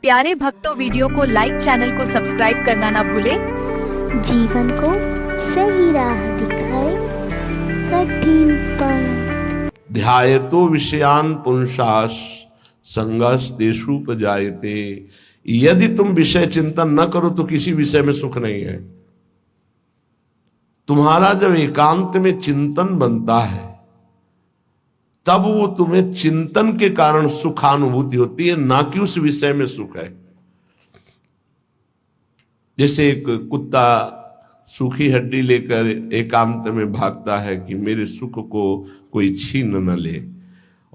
प्यारे भक्तों, वीडियो को लाइक, चैनल को सब्सक्राइब करना ना भूले। जीवन को सही राह दिखाए कठिन पथ। ध्यायतो विषयान पुंसास संगस तेषुपजायते। यदि तुम विषय चिंतन न करो तो किसी विषय में सुख नहीं है। तुम्हारा जब एकांत में चिंतन बनता है तब वो तुम्हें चिंतन के कारण सुखानुभूति होती है, ना कि उस विषय में सुख है। जैसे एक कुत्ता सूखी हड्डी लेकर एकांत में भागता है कि मेरे सुख को कोई छीन न ले,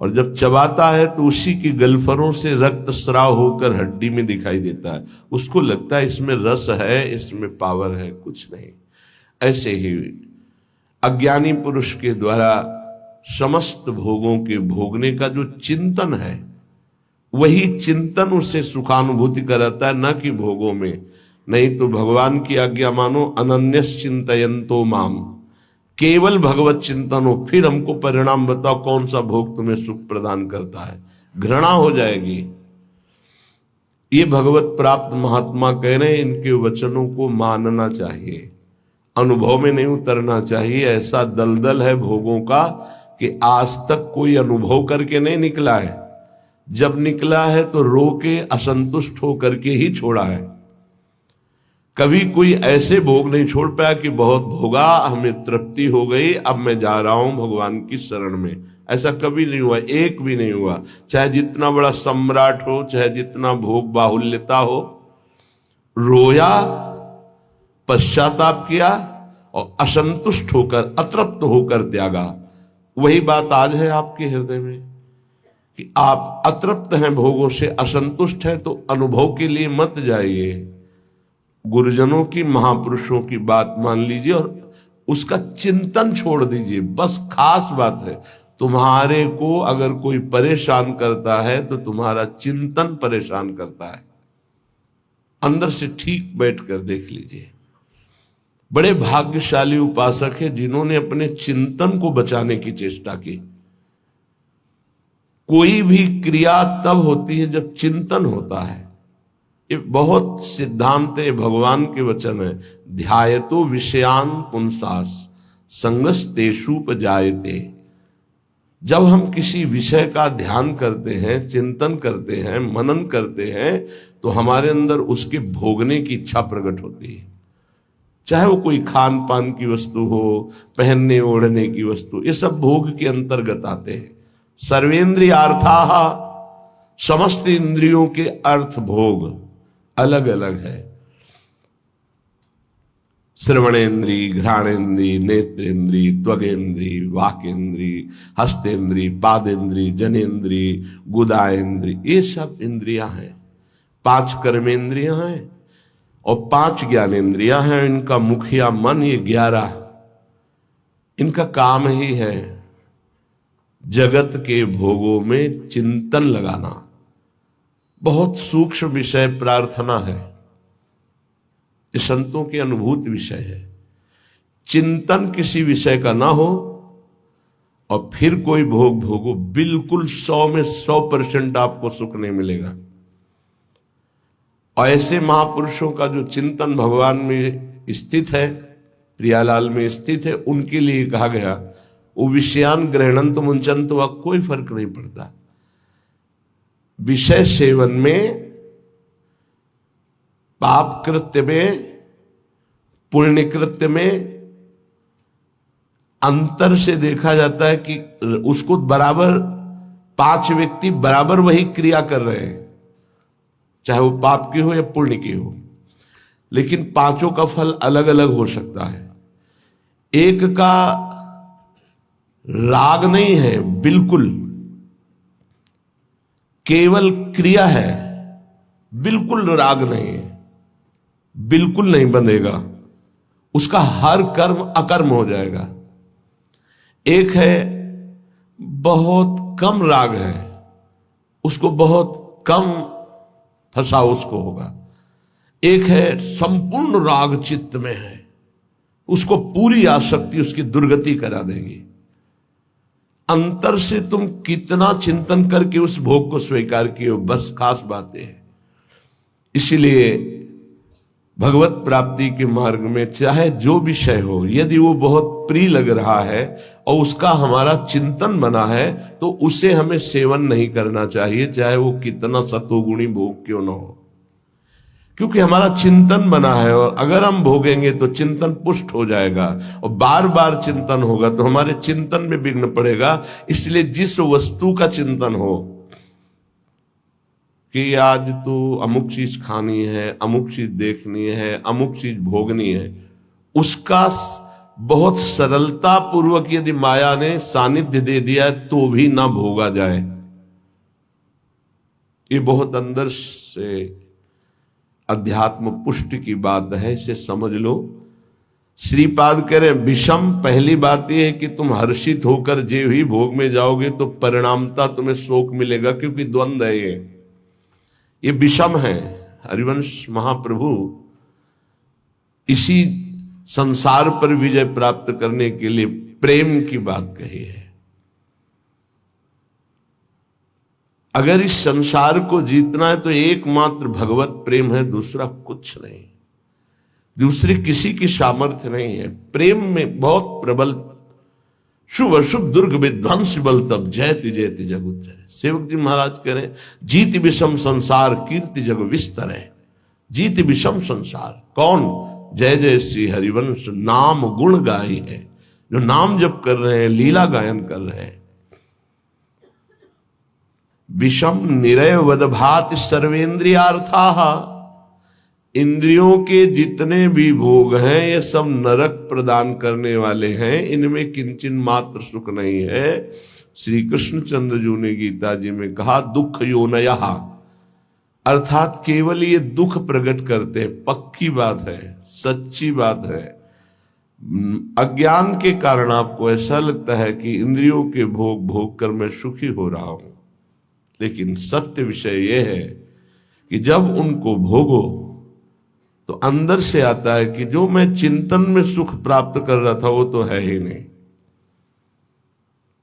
और जब चबाता है तो उसी की गलफरों से रक्त स्राव होकर हड्डी में दिखाई देता है। उसको लगता है इसमें रस है, इसमें पावर है, कुछ नहीं। ऐसे ही अज्ञानी पुरुष के द्वारा समस्त भोगों के भोगने का जो चिंतन है, वही चिंतन उसे सुखानुभूति कराता है, न कि भोगों में। नहीं तो भगवान की आज्ञा मानो, अनन्यस चिंतयन्तो माम, केवल भगवत चिंतन हो, फिर हमको परिणाम बताओ कौन सा भोग तुम्हें सुख प्रदान करता है। घृणा हो जाएगी। ये भगवत प्राप्त महात्मा कह रहे हैं, इनके वचनों को मानना चाहिए, अनुभव में नहीं उतरना चाहिए। ऐसा दलदल है भोगों का कि आज तक कोई अनुभव करके नहीं निकला है। जब निकला है तो रो के असंतुष्ट होकर के ही छोड़ा है। कभी कोई ऐसे भोग नहीं छोड़ पाया कि बहुत भोगा, हमें तृप्ति हो गई, अब मैं जा रहा हूं भगवान की शरण में। ऐसा कभी नहीं हुआ, एक भी नहीं हुआ। चाहे जितना बड़ा सम्राट हो, चाहे जितना भोग बाहुल्यता हो, रोया, पश्चाताप किया और असंतुष्ट होकर, अतृप्त होकर त्यागा। वही बात आज है आपके हृदय में कि आप अतृप्त हैं, भोगों से असंतुष्ट हैं, तो अनुभव के लिए मत जाइए। गुरुजनों की, महापुरुषों की बात मान लीजिए और उसका चिंतन छोड़ दीजिए। बस खास बात है, तुम्हारे को अगर कोई परेशान करता है तो तुम्हारा चिंतन परेशान करता है। अंदर से ठीक बैठकर देख लीजिए। बड़े भाग्यशाली उपासक है जिन्होंने अपने चिंतन को बचाने की चेष्टा की। कोई भी क्रिया तब होती है जब चिंतन होता है। ये बहुत सिद्धांत है, भगवान के वचन है। ध्यायतो विषयान पुंसास संगस तेषुपजायते। जब हम किसी विषय का ध्यान करते हैं, चिंतन करते हैं, मनन करते हैं, तो हमारे अंदर उसके भोगने की इच्छा प्रकट होती है। चाहे वो कोई खान पान की वस्तु हो, पहनने ओढ़ने की वस्तु, ये सब भोग के अंतर्गत आते हैं। सर्वेंद्रियार्थाः, समस्त इंद्रियों के अर्थ भोग अलग अलग है। श्रवणेन्द्री, घ्राणेन्द्री, नेत्रेन्द्री, त्वगेन्द्री, वाकेन्द्री, हस्तेन्द्री, पादेन्द्री, जनेन्द्री, गुदाएन्द्री, ये सब इंद्रियां हैं। 5 कर्मेंद्रियां हैं और 5 ज्ञानेन्द्रियां हैं। इनका मुखिया मन, ये 11 इनका काम ही है जगत के भोगों में चिंतन लगाना। बहुत सूक्ष्म विषय प्रार्थना है, ये संतों के अनुभूत विषय है। चिंतन किसी विषय का ना हो और फिर कोई भोग भोगो, बिल्कुल 100 में 100% आपको सुख नहीं मिलेगा। और ऐसे महापुरुषों का जो चिंतन भगवान में स्थित है, प्रियालाल में स्थित है, उनके लिए कहा गया वो विषयान ग्रहणंत मुंचंत, वह कोई फर्क नहीं पड़ता। विषय सेवन में, पाप कृत्य में, पुण्य कृत्य में अंतर से देखा जाता है कि उसको बराबर 5 व्यक्ति बराबर वही क्रिया कर रहे हैं, चाहे वो पाप की हो या पुण्य की हो, लेकिन 5 का फल अलग अलग हो सकता है। एक का राग नहीं है, बिल्कुल केवल क्रिया है, बिल्कुल राग नहीं है, बिल्कुल नहीं बंधेगा, उसका हर कर्म अकर्म हो जाएगा। एक है बहुत कम राग है, उसको बहुत कम फंसाओ उसको होगा। एक है संपूर्ण राग चित्त में है, उसको पूरी आसक्ति उसकी दुर्गति करा देगी। अंतर से तुम कितना चिंतन करके उस भोग को स्वीकार किए हो, बस खास बात है। इसलिए भगवत प्राप्ति के मार्ग में चाहे जो विषय हो, यदि वो बहुत प्रिय लग रहा है और उसका हमारा चिंतन बना है तो उसे हमें सेवन नहीं करना चाहिए, चाहे वो कितना सतोगुणी भोग क्यों न हो, क्योंकि हमारा चिंतन बना है। और अगर हम भोगेंगे तो चिंतन पुष्ट हो जाएगा और बार बार चिंतन होगा तो हमारे चिंतन में विघ्न पड़ेगा। इसलिए जिस वस्तु का चिंतन हो कि आज तो अमुक चीज खानी है, अमुक चीज देखनी है, अमुक चीज भोगनी है, उसका बहुत सरलता पूर्वक यदि माया ने सानिध्य दे दिया है तो भी ना भोगा जाए, ये बहुत अंदर से अध्यात्म पुष्टि की बात है, इसे समझ लो। श्रीपाद कह रहे विषम, पहली बात यह है कि तुम हर्षित होकर जे ही भोग में जाओगे तो परिणामता तुम्हें शोक मिलेगा, क्योंकि द्वंद्व है ये विषम है। हरिवंश महाप्रभु इसी संसार पर विजय प्राप्त करने के लिए प्रेम की बात कही है। अगर इस संसार को जीतना है तो एकमात्र भगवत प्रेम है, दूसरा कुछ नहीं, दूसरी किसी की सामर्थ्य नहीं है। प्रेम में बहुत प्रबल शुभ अशुभ दुर्ग विध्वंस बल तब जयति जयति जग उच्चरे। सेवक जी महाराज कह रहे जीति विषम संसार कीर्ति जग विस्तर है। जीति विषम संसार कौन? जय जय श्री हरिवंश नाम गुण गाई है, जो नाम जप कर रहे हैं, लीला गायन कर रहे हैं। विषम निरय वदभात सर्वेन्द्रियार्थाः, इंद्रियों के जितने भी भोग हैं ये सब नरक प्रदान करने वाले हैं, इनमें किंचन मात्र सुख नहीं है। श्री कृष्णचंद्र जी ने गीता जी में कहा दुख योनयः, अर्थात केवल ये दुख प्रकट करते हैं। पक्की बात है, सच्ची बात है। अज्ञान के कारण आपको ऐसा लगता है कि इंद्रियों के भोग भोग कर मैं सुखी हो रहा हूं, लेकिन सत्य विषय यह है कि जब उनको भोगो तो अंदर से आता है कि जो मैं चिंतन में सुख प्राप्त कर रहा था वो तो है ही नहीं।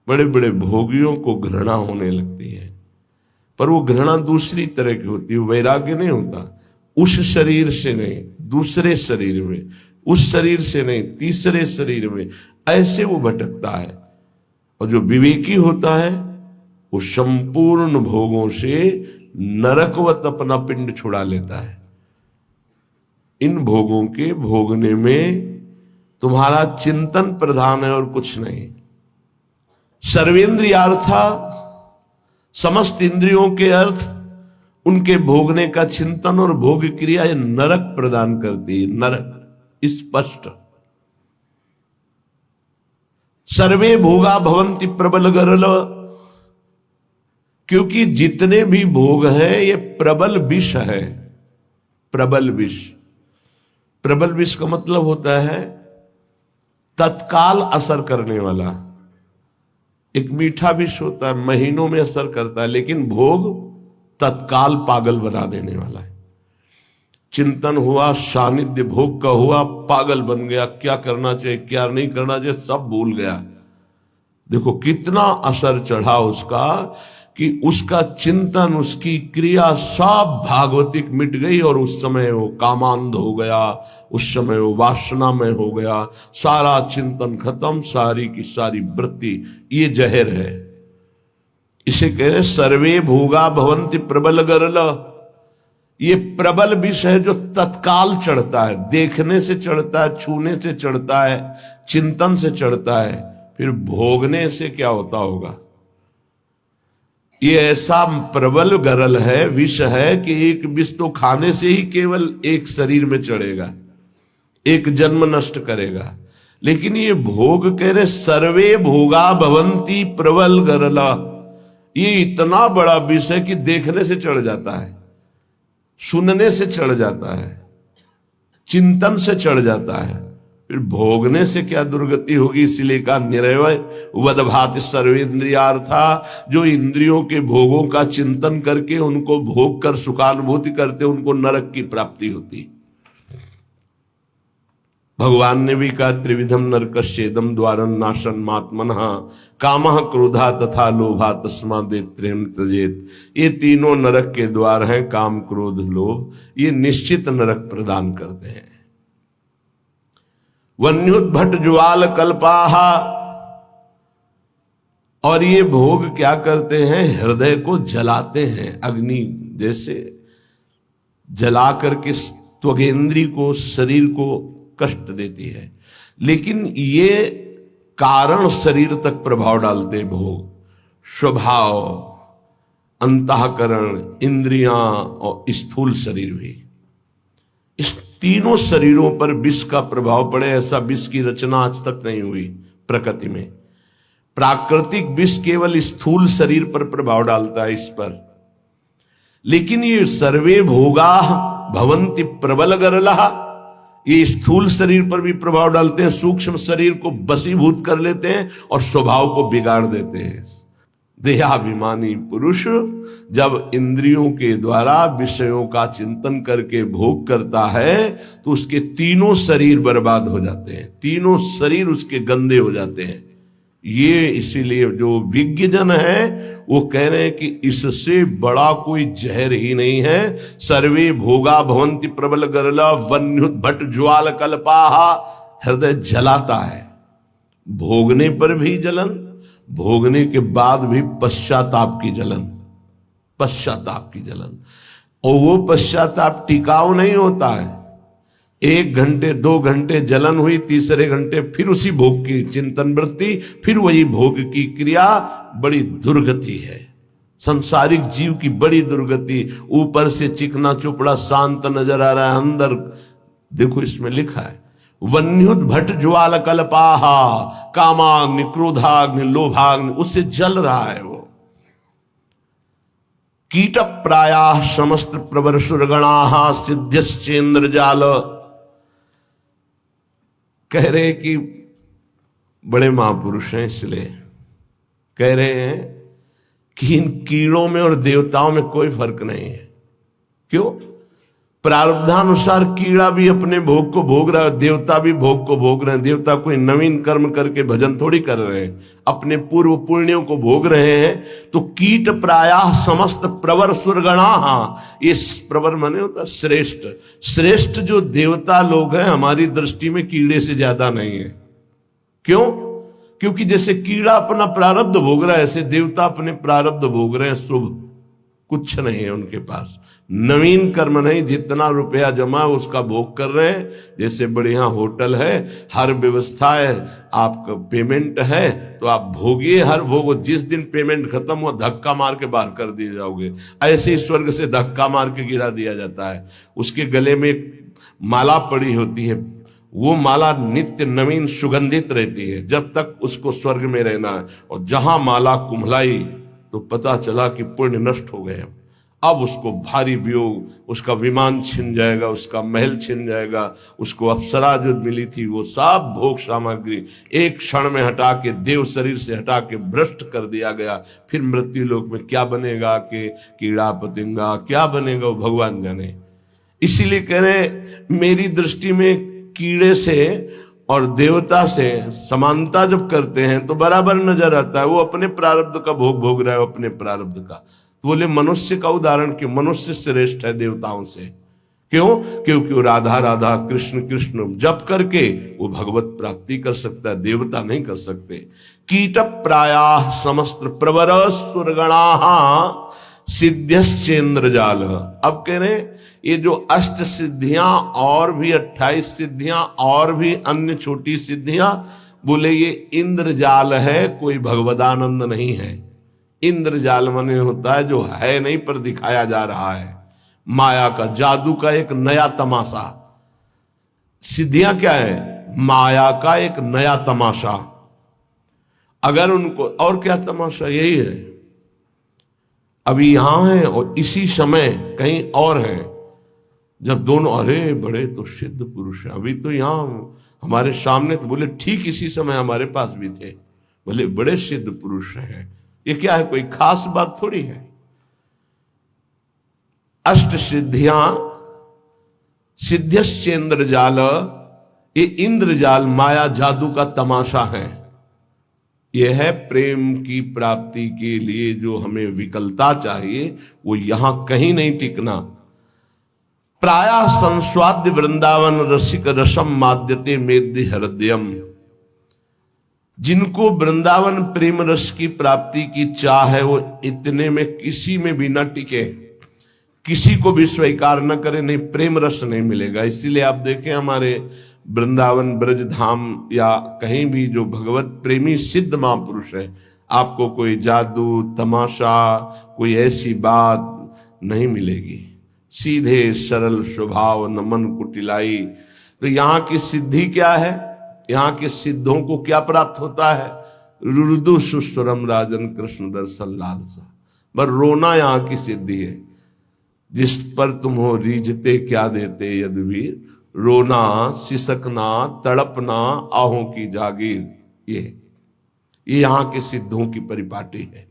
बड़े बड़े भोगियों को घृणा होने लगती है, पर वो घृणा दूसरी तरह की होती है, वैराग्य नहीं होता। उस शरीर से नहीं, दूसरे शरीर में, उस शरीर से नहीं, तीसरे शरीर में, ऐसे वो भटकता है। और जो विवेकी होता है वो संपूर्ण भोगों से नरकवत अपना पिंड छुड़ा लेता है। इन भोगों के भोगने में तुम्हारा चिंतन प्रधान है और कुछ नहीं। सर्वेंद्रियार्था, समस्त इंद्रियों के अर्थ, उनके भोगने का चिंतन और भोग क्रिया ये नरक प्रदान करती है, नरक स्पष्ट। सर्वे भोगा भवंति प्रबल गरल, क्योंकि जितने भी भोग हैं ये प्रबल विष है। प्रबल विष, प्रबल विष का मतलब होता है तत्काल असर करने वाला। एक मीठा विष होता है, महीनों में असर करता है, लेकिन भोग तत्काल पागल बना देने वाला है। चिंतन हुआ, सानिध्य भोग का हुआ, पागल बन गया, क्या करना चाहिए क्या नहीं करना चाहिए सब भूल गया। देखो कितना असर चढ़ा उसका, कि उसका चिंतन, उसकी क्रिया सब भागवतिक मिट गई और उस समय वो कामांध हो गया, उस समय वो वासना में हो गया, सारा चिंतन खत्म, सारी की सारी वृत्ति। ये जहर है, इसे कह रहे सर्वे भोगा भवंति प्रबल गरल। ये प्रबल विष है जो तत्काल चढ़ता है, देखने से चढ़ता है, छूने से चढ़ता है, चिंतन से चढ़ता है, फिर भोगने से क्या होता होगा। ये ऐसा प्रबल गरल है, विष है कि एक विष तो खाने से ही केवल एक शरीर में चढ़ेगा, एक जन्म नष्ट करेगा। लेकिन ये भोग कह रहे सर्वे भोगा भवंती प्रबल गरला, ये इतना बड़ा विष है कि देखने से चढ़ जाता है, सुनने से चढ़ जाता है, चिंतन से चढ़ जाता है, फिर भोगने से क्या दुर्गति होगी। इसलिए कहा निरवय वदभाति सर्वेन्द्रियार्था, जो इंद्रियों के भोगों का चिंतन करके उनको भोग कर सुखानुभूति करते उनको नरक की प्राप्ति होती। भगवान ने भी कहा त्रिविधम नरकश्चेदम द्वारम नाशन मात्मनः कामः क्रोधा तथा लोभा तस्मादेत्रेम त्यजेत। ये तीनों नरक के द्वार हैं, काम क्रोध लोभ, ये निश्चित नरक प्रदान करते हैं। वन्युद्भट ज्वाल कल्पाहा, और ये भोग क्या करते हैं, हृदय को जलाते हैं, अग्नि जैसे जला करके त्वगेंद्री को, शरीर को कष्ट देती है। लेकिन ये कारण शरीर तक प्रभाव डालते हैं भोग, स्वभाव, अंतःकरण, इंद्रियां और स्थूल शरीर भी। इस तीनों शरीरों पर विष का प्रभाव पड़े, ऐसा विष की रचना आज तक नहीं हुई प्रकृति में। प्राकृतिक विष केवल स्थूल शरीर पर प्रभाव डालता है, इस पर। लेकिन ये सर्वे भोगा भवंति प्रबल गरलहा, ये स्थूल शरीर पर भी प्रभाव डालते हैं, सूक्ष्म शरीर को बसीभूत कर लेते हैं और स्वभाव को बिगाड़ देते हैं। देहाभिमानी पुरुष जब इंद्रियों के द्वारा विषयों का चिंतन करके भोग करता है तो उसके तीनों शरीर बर्बाद हो जाते हैं, तीनों शरीर उसके गंदे हो जाते हैं। ये इसीलिए जो विज्ञजन है वो कह रहे हैं कि इससे बड़ा कोई जहर ही नहीं है। सर्वे भोगा भवंति प्रबल गरला वन्युद्भट ज्वाल कल्पाहा, हृदय जलाता है, भोगने पर भी जलन, भोगने के बाद भी पश्चाताप की जलन, पश्चाताप की जलन। और वो पश्चाताप टिकाऊ नहीं होता है। 1 घंटे 2 घंटे जलन हुई, तीसरे घंटे फिर उसी भोग की चिंतन वृत्ति, फिर वही भोग की क्रिया। बड़ी दुर्गति है संसारिक जीव की, बड़ी दुर्गति। ऊपर से चिकना चुपड़ा शांत नजर आ रहा है, अंदर देखो इसमें लिखा है वन्युद्भट ज्वाल कल्पाहा कामाग्नि क्रोधाग्नि लोभाग्नि, उससे जल रहा है वो। कीट प्रायाः समस्त प्रवर सुरगणाः सिद्ध्यश्चेन्द्र जाल, कह रहे कि बड़े महापुरुष हैं, इसलिए कह रहे हैं कि इन कीड़ों में और देवताओं में कोई फर्क नहीं है। क्यों? प्रारब्धानुसार कीड़ा भी अपने भोग को भोग रहा है, देवता भी भोग को भोग रहे हैं। देवता कोई नवीन कर्म करके भजन थोड़ी कर रहे हैं, अपने पूर्व पुण्यों को भोग रहे हैं। तो कीट प्रायः समस्त प्रवर सुरगणाः, ये प्रवर माने होता श्रेष्ठ, श्रेष्ठ जो देवता लोग हैं हमारी दृष्टि में कीड़े से ज्यादा नहीं है। क्यों? क्योंकि जैसे कीड़ा अपना प्रारब्ध भोग रहा है, ऐसे देवता अपने प्रारब्ध भोग रहे हैं। शुभ कुछ नहीं है उनके पास, नवीन कर्म नहीं, जितना रुपया जमा उसका भोग कर रहे हैं। जैसे बढ़िया होटल है, हर व्यवस्था है, आपका पेमेंट है तो आप भोगिए हर भोग। जिस दिन पेमेंट खत्म हुआ धक्का मार के बाहर कर दिए जाओगे। ऐसे ही स्वर्ग से धक्का मार के गिरा दिया जाता है। उसके गले में एक माला पड़ी होती है, वो माला नित्य नवीन सुगंधित रहती है जब तक उसको स्वर्ग में रहना है। और जहां माला कुम्हलाई तो पता चला कि पुण्य नष्ट हो गए। अब उसको भारी वियोग, उसका विमान छिन जाएगा, उसका महल छिन जाएगा, उसको अप्सरा जो मिली थी वो सब भोग सामग्री एक क्षण में हटा के, देव शरीर से हटा के भ्रष्ट कर दिया गया। फिर मृत्यु लोक में क्या बनेगा कि कीड़ा पतिंगा क्या बनेगा वो भगवान जाने। इसीलिए कह रहे मेरी दृष्टि में कीड़े से और देवता से समानता जब करते हैं तो बराबर नजर आता है। वो अपने प्रारब्ध का भोग भोग रहा है, अपने प्रारब्ध का। तो बोले मनुष्य का उदाहरण क्यों? मनुष्य श्रेष्ठ है देवताओं से। क्यों? क्योंकि वो राधा राधा कृष्ण कृष्ण जप करके वो भगवत प्राप्ति कर सकता है, देवता नहीं कर सकते। कीट प्रायाः समस्त प्रवर सुरगणाः सिद्ध्यश्चेन्द्र जाल। अब कह रहे ये जो अष्ट सिद्धियां और भी 28 सिद्धियां और भी अन्य छोटी सिद्धियां, बोले ये इंद्रजाल है, कोई भगवदानंद नहीं है। इंद्रजाल माने होता है जो है नहीं पर दिखाया जा रहा है, माया का, जादू का एक नया तमाशा। सिद्धियां क्या है? माया का एक नया तमाशा। अगर उनको और क्या तमाशा, यही है अभी यहां है और इसी समय कहीं और है। जब दोनों अरे बड़े तो सिद्ध पुरुष हैं, अभी तो यहां हमारे सामने, तो बोले ठीक इसी समय हमारे पास भी थे, बोले बड़े सिद्ध पुरुष हैं। ये क्या है? कोई खास बात थोड़ी है। अष्ट सिद्धियां सिद्ध्यश्चेन्द्र जाल, ये इंद्रजाल माया जादू का तमाशा है। यह है प्रेम की प्राप्ति के लिए जो हमें विकलता चाहिए, वो यहां कहीं नहीं टिकना। प्रायः संस्वाद्य वृंदावन रसिक रसम माद्यते मेद्य हृदयम। जिनको वृंदावन प्रेम रस की प्राप्ति की चाह है, वो इतने में किसी में भी न टिके, किसी को भी स्वीकार न करे, नहीं प्रेम रस नहीं मिलेगा। इसीलिए आप देखें हमारे वृंदावन ब्रज धाम या कहीं भी जो भगवत प्रेमी सिद्ध महापुरुष है, आपको कोई जादू तमाशा कोई ऐसी बात नहीं मिलेगी। सीधे सरल स्वभाव, नमन कुटिलाई। तो यहाँ की सिद्धि क्या है? यहाँ के सिद्धों को क्या प्राप्त होता है? रुदु सुस्वरम राजन कृष्ण दर्शन लालसा। पर रोना यहाँ की सिद्धि है। जिस पर तुम हो रीझते क्या देते यदुवीर, रोना सिसकना तड़पना आहों की जागीर। ये यहाँ के सिद्धों की परिपाटी है।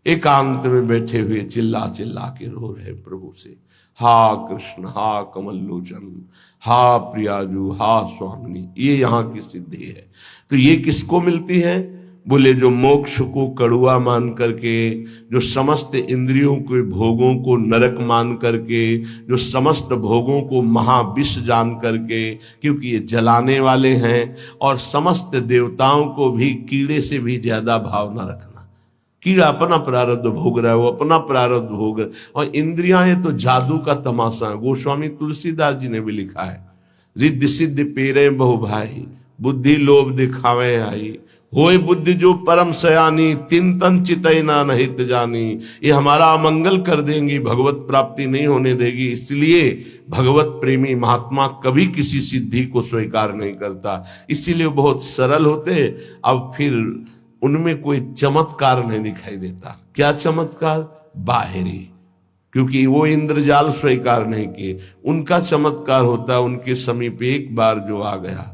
एकांत में बैठे हुए चिल्ला चिल्ला के रो रहे प्रभु से, हा कृष्ण, हा कमल लोचन, हा प्रियाजू, हा स्वामिनी। ये यहाँ की सिद्धि है। तो ये किसको मिलती है? बोले जो मोक्ष को कड़ुआ मान करके, जो समस्त इंद्रियों के भोगों को नरक मान करके, जो समस्त भोगों को महाविष जान करके, क्योंकि ये जलाने वाले हैं, और समस्त देवताओं को भी कीड़े से भी ज्यादा भाव न रखना। कीड़ा अपना प्रारब्ध भोग रहा है, वो अपना प्रारब्ध भोग रहा है। और इंद्रियां ये तो जादू का तमाशा है। गोस्वामी तुलसीदास जी ने भी लिखा है, रिद्धि सिद्धि पेरे बहु भाई, बुद्धि लोभ दिखावे आई, होय बुद्धि जो परम सयानी, तिन तन चितैना नहित जानी। ये हमारा अमंगल कर देंगी, भगवत प्राप्ति नहीं होने देगी। इसलिए भगवत प्रेमी महात्मा कभी किसी सिद्धि को स्वीकार नहीं करता। इसीलिए बहुत सरल होते। अब फिर उनमें कोई चमत्कार नहीं दिखाई देता। क्या चमत्कार? बाहरी, क्योंकि वो इंद्रजाल स्वीकार नहीं किए। उनका चमत्कार होता उनके समीप एक बार जो आ गया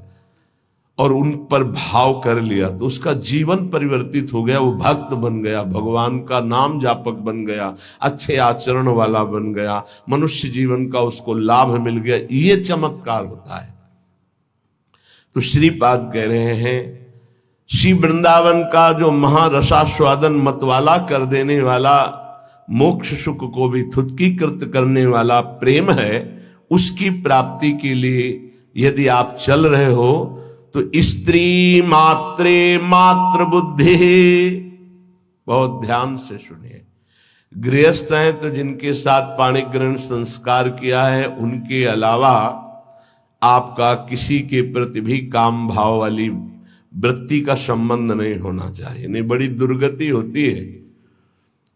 और उन पर भाव कर लिया, तो उसका जीवन परिवर्तित हो गया। वो भक्त बन गया, भगवान का नाम जापक बन गया, अच्छे आचरण वाला बन गया, मनुष्य जीवन का उसको लाभ मिल गया। ये चमत्कार होता है। तो श्रीपाद कह रहे हैं, श्री वृंदावन का जो महारसास्वादन मतवाला कर देने वाला, मोक्ष सुख को भी थुत्कीकृत करने वाला प्रेम है, उसकी प्राप्ति के लिए यदि आप चल रहे हो तो स्त्री मात्रे मात्र बुद्धि। बहुत ध्यान से सुनिए। गृहस्थ हैं तो जिनके साथ पाणी ग्रहण संस्कार किया है, उनके अलावा आपका किसी के प्रति भी काम भाव वाली वृत्ति का संबंध नहीं होना चाहिए। नहीं, बड़ी दुर्गति होती है।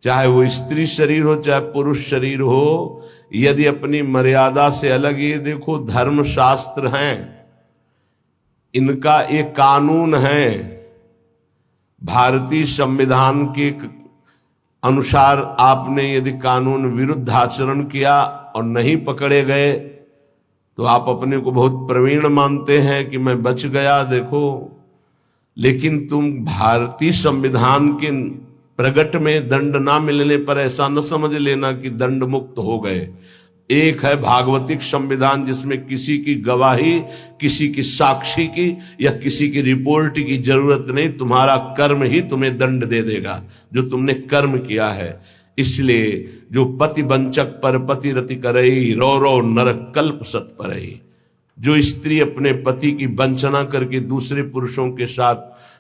चाहे वो स्त्री शरीर हो चाहे पुरुष शरीर हो, यदि अपनी मर्यादा से अलग, ये देखो धर्म शास्त्र हैं, इनका एक कानून है। भारतीय संविधान के अनुसार आपने यदि कानून विरुद्ध आचरण किया और नहीं पकड़े गए तो आप अपने को बहुत प्रवीण मानते हैं कि मैं बच गया, देखो। लेकिन तुम भारतीय संविधान के प्रगट में दंड ना मिलने पर ऐसा न समझ लेना कि दंड मुक्त हो गए। एक है भागवतिक संविधान, जिसमें किसी की गवाही, किसी की साक्षी की या किसी की रिपोर्ट की जरूरत नहीं। तुम्हारा कर्म ही तुम्हें दंड दे देगा, जो तुमने कर्म किया है। इसलिए जो पति वंचक पर पति रति करई, रो रो नरक कल्प सत परई। जो स्त्री अपने पति की वंचना करके दूसरे पुरुषों के साथ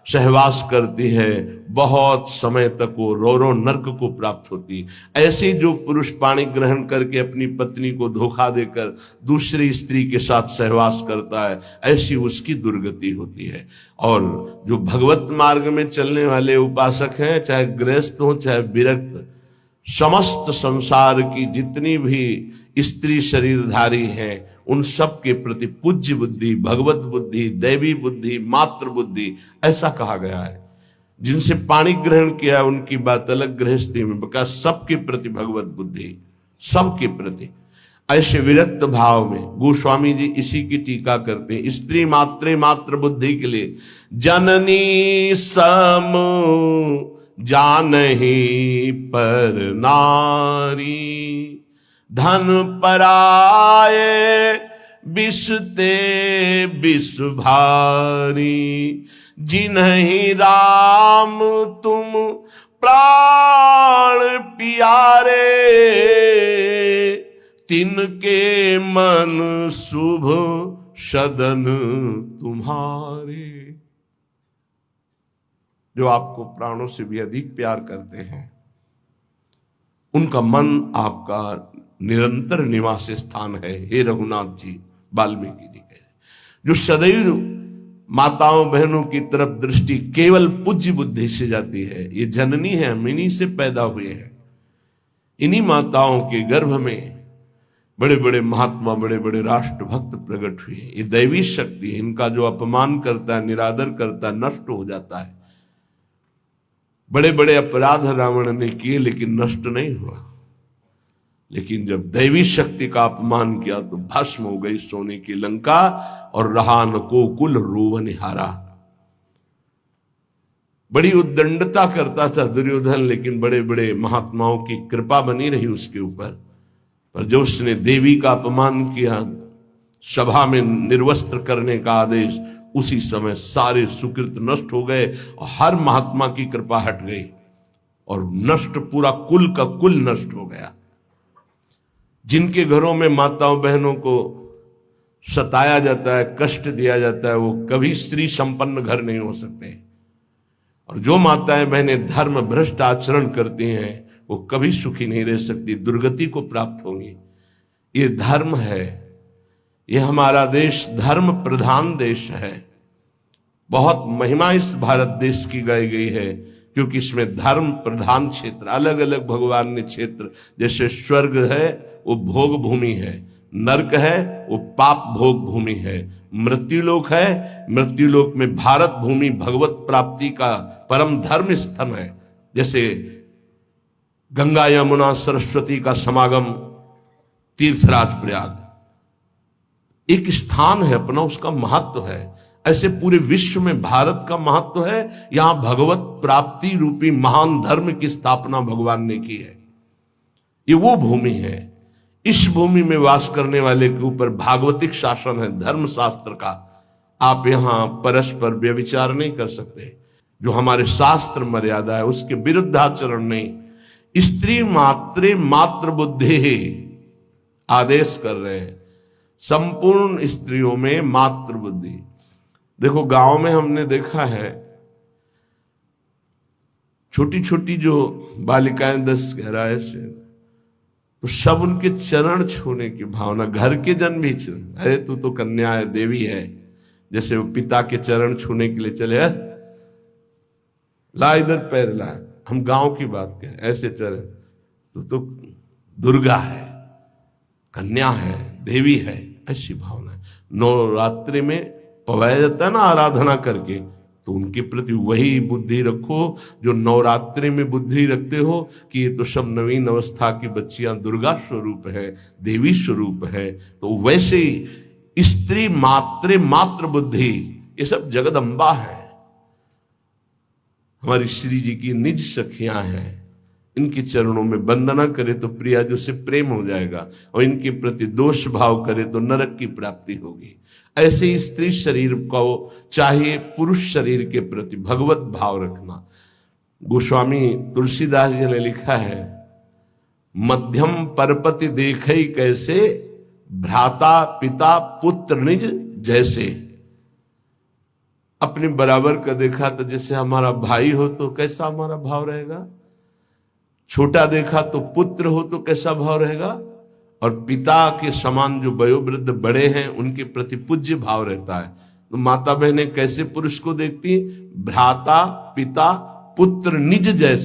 सहवास करती है, बहुत समय तक वो रो रो नरक को प्राप्त होती। ऐसे जो पुरुष पाणी ग्रहण करके अपनी पत्नी को धोखा देकर दूसरी स्त्री के साथ सहवास करता है, ऐसी उसकी दुर्गति होती है। और जो भगवत मार्ग में चलने वाले उपासक हैं, चाहे गृहस्थ हो चाहे विरक्त, समस्त संसार की जितनी भी स्त्री शरीरधारी हैं, उन सब के प्रति पूज्य बुद्धि, भगवत बुद्धि, दैवी बुद्धि, मातृ बुद्धि, ऐसा कहा गया है। जिनसे पाणी ग्रहण किया उनकी बात अलग, गृहस्थी में बका सबके प्रति भगवत बुद्धि, सबके प्रति। ऐसे विरक्त भाव में गोस्वामी जी इसी की टीका करते हैं। स्त्री मात्रे मातृ बुद्धि के लिए जननी सम जानहि पर नारी, धन पराये बिसते बिस भारी, जिन्हीं राम तुम प्राण प्यारे, तिनके मन शुभ सदन तुम्हारे। जो आपको प्राणों से भी अधिक प्यार करते हैं, उनका मन आपका निरंतर निवास स्थान है। हे रघुनाथ जी, वाल्मीकि जी कह रहे, जो सदैव माताओं बहनों की तरफ दृष्टि केवल पूज्य बुद्धि से जाती है। ये जननी है, हम इन्हीं से पैदा हुए हैं। इन्हीं माताओं के गर्भ में बड़े बड़े महात्मा, बड़े बड़े राष्ट्र भक्त प्रकट हुए। ये दैवी शक्ति है। इनका जो अपमान करता है, निरादर करता है, नष्ट हो जाता है। बड़े बड़े अपराध रावण ने किए लेकिन नष्ट नहीं हुआ। लेकिन जब दैवी शक्ति का अपमान किया तो भस्म हो गई सोने की लंका, और रहा न को कुल रोवन हारा। बड़ी उद्दंडता करता था दुर्योधन, लेकिन बड़े बड़े महात्माओं की कृपा बनी रही उसके ऊपर। पर जो उसने देवी का अपमान किया, सभा में निर्वस्त्र करने का आदेश, उसी समय सारे सुकृत नष्ट हो गए और हर महात्मा की कृपा हट गई और नष्ट, पूरा कुल का कुल नष्ट हो गया। जिनके घरों में माताओं बहनों को सताया जाता है, कष्ट दिया जाता है, वो कभी स्त्री संपन्न घर नहीं हो सकते। और जो माताएं बहनें धर्म भ्रष्ट आचरण करती हैं, वो कभी सुखी नहीं रह सकती, दुर्गति को प्राप्त होंगी। ये धर्म है। ये हमारा देश धर्म प्रधान देश है। बहुत महिमा इस भारत देश की गाई गई है, क्योंकि इसमें धर्म प्रधान क्षेत्र, अलग अलग भगवान ने क्षेत्र, जैसे स्वर्ग है वो भोग भूमि है, नरक है वो पाप भोग भूमि है, मृत्युलोक है, मृत्युलोक में भारत भूमि भगवत प्राप्ति का परम धर्म स्थल है। जैसे गंगा यमुना सरस्वती का समागम तीर्थराज प्रयाग एक स्थान है अपना, उसका महत्व है। ऐसे पूरे विश्व में भारत का महत्व है। यहां भगवत प्राप्ति रूपी महान धर्म की स्थापना भगवान ने की है। ये वो भूमि है। इस भूमि में वास करने वाले के ऊपर भागवतिक शासन है, धर्म शास्त्र का। आप यहां परस्पर व्यभिचार नहीं कर सकते। जो हमारे शास्त्र मर्यादा है उसके विरुद्ध आचरण नहीं। स्त्री मात्रे मात्र बुद्धि आदेश कर रहे हैं, संपूर्ण स्त्रियों में मात्र बुद्धि। देखो गांव में हमने देखा है, छोटी छोटी जो बालिकाएं 10-11 से, तो सब उनके चरण छूने की भावना, घर के जन भी, अरे तू तो कन्या है, देवी है, जैसे वो पिता के चरण छूने के लिए चले, ला इधर पैर ला, हम गांव की बात करें, ऐसे चरण तो दुर्गा है, कन्या है, देवी है, ऐसी भावना है। नवरात्रि में पवाया जाता है ना आराधना करके, तो उनके प्रति वही बुद्धि रखो जो नवरात्रि में बुद्धि रखते हो कि ये तो सब नवीन अवस्था की बच्चियां दुर्गा स्वरूप है, देवी स्वरूप है। तो वैसे ही स्त्री मात्रे मात्र बुद्धि, ये सब जगदम्बा है, हमारी श्री जी की निज सखियां हैं। इनके चरणों में वंदना करे तो प्रिया जो से प्रेम हो जाएगा, और इनके प्रति दोष भाव करे तो नरक की प्राप्ति होगी। ऐसे ही स्त्री शरीर को चाहिए पुरुष शरीर के प्रति भगवत भाव रखना। गोस्वामी तुलसीदास जी ने लिखा है, मध्यम परपति देखई कैसे, भ्राता पिता पुत्र निज जैसे। अपने बराबर का देखा तो जैसे हमारा भाई हो तो कैसा हमारा भाव रहेगा, छोटा देखा तो पुत्र हो तो कैसा भाव रहेगा, और पिता के समान जो वयोवृद्ध बड़े हैं उनके प्रति पूज्य भाव रहता है। तो माता बहनें कैसे पुरुष को देखती, भ्राता पिता पुत्र निज जैसे।